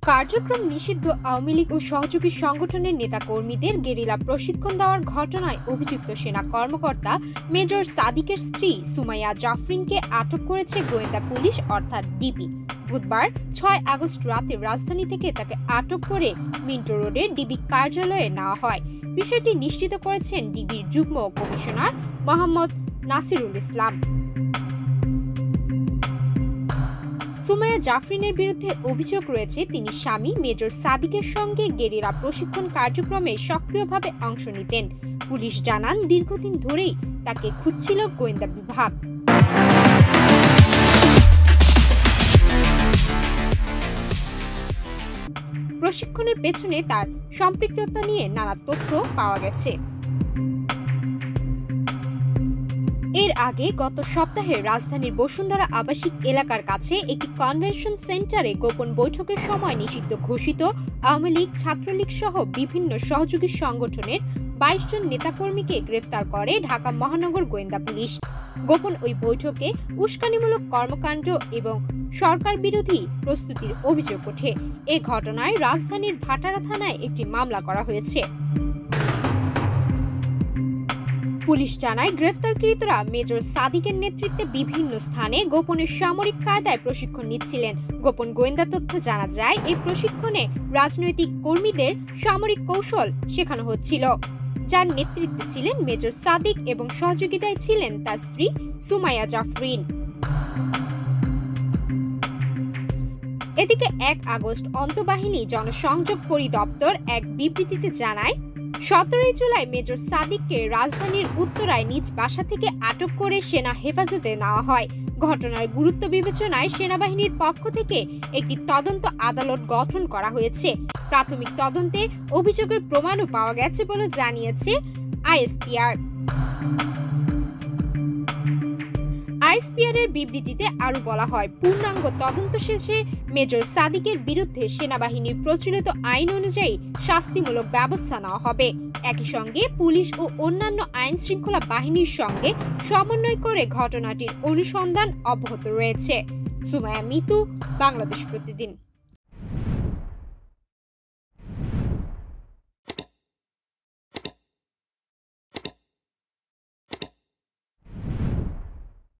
কার্যক্রম নিষিদ্ধ আওয়ামী লীগ ও সহযোগী সংগঠনের নেতাকর্মীদের গেরিলা প্রশিক্ষণ দেওয়ার ঘটনায় অভিযুক্ত সেনা কর্মকর্তা মেজর সাদিকের স্ত্রী সুমাইয়া জাফরিনকে আটক করেছে গোয়েন্দা পুলিশ অর্থাৎ ডিবি। বুধবার ৬ আগস্ট রাতে রাজধানী থেকে তাকে আটক করে মিন্টো রোডের ডিবি কার্যালয়ে নেওয়া হয়। বিষয়টি নিশ্চিত করেছেন ডিবির যুগ্ম কমিশনার মোহাম্মদ নাসিরুল ইসলাম। সুমাইয়া জাফরিনের বিরুদ্ধে অভিযোগ রয়েছে তিনি স্বামী মেজর সাদিকের সঙ্গে গেরিলা প্রশিক্ষণ কার্যক্রমে সক্রিয়ভাবে অংশ নিতেন। পুলিশ জানান, দীর্ঘদিন ধরেই তাকে খুঁজছিল গোয়েন্দা বিভাগ। প্রশিক্ষণের পেছনে তার সম্পৃক্ততা নিয়ে নানা তথ্য পাওয়া গেছে। এর আগে গত সপ্তাহে রাজধানীর বসুন্ধরা আবাসিক এলাকার কাছে একটি কনভেনশন সেন্টারে গোপন বৈঠকের সময় নিষিদ্ধ ঘোষিত আওয়ামী লীগ, ছাত্রলীগ সহ বিভিন্ন সহযোগী সংগঠনের ২২ জন নেতাকর্মীকে গ্রেফতার করে ঢাকা মহানগর গোয়েন্দা পুলিশ। গোপন ওই বৈঠকে উস্কানিমূলক কর্মকাণ্ড এবং সরকার বিরোধী প্রস্তুতির অভিযোগ ওঠে। এ ঘটনায় রাজধানীর ভাটারা থানায় একটি মামলা করা হয়েছে। পুলিশ জানায়, গ্রেফতারকৃতরা মেজর সাদিকের নেতৃত্বে বিভিন্ন স্থানে গোপনে সামরিক কায়দায় প্রশিক্ষণ নিচ্ছিলেন। গোপন গোয়েন্দা তথ্যে জানা যায়, এই প্রশিক্ষণে রাজনৈতিক কর্মীদের সামরিক কৌশল শেখানো হচ্ছিল, যার নেতৃত্বে ছিলেন মেজর সাদিক এবং সহযোগিতায় ছিলেন তার স্ত্রী সুমাইয়া জাফরিন। এদিকে ১ আগস্ট আন্তঃবাহিনী জনসংযোগ পরিদপ্তর এক বিবৃতিতে জানায়, ১৭ জুলাই মেজর সাদিককে রাজধানীর উত্তরায় নিজ বাসা থেকে আটক করে সেনা হেফাজতে নেওয়া হয়। ঘটনার গুরুত্ব বিবেচনায় সেনাবাহিনীর পক্ষ থেকে একটি তদন্ত আদালত গঠন করা হয়েছে। প্রাথমিক তদন্তে অভিযোগের প্রমাণও পাওয়া গেছে বলে জানিয়েছে আইএসপিআর। আইএসপিআর এর বিবৃতিতে আরো বলা হয়, পূর্ণাঙ্গ তদন্ত শেষে মেজর সাদিকের বিরুদ্ধে সেনাবাহিনীর প্রচলিত আইন অনুযায়ী শাস্তিমূলক ব্যবস্থা নেওয়া হবে। একই সঙ্গে পুলিশ ও অন্যান্য আইন শৃঙ্খলা বাহিনীর সঙ্গে সমন্বয় করে ঘটনাটির অনুসন্ধান অব্যাহত রয়েছে। সুমাইয়া মিতু, বাংলাদেশ প্রতিদিন।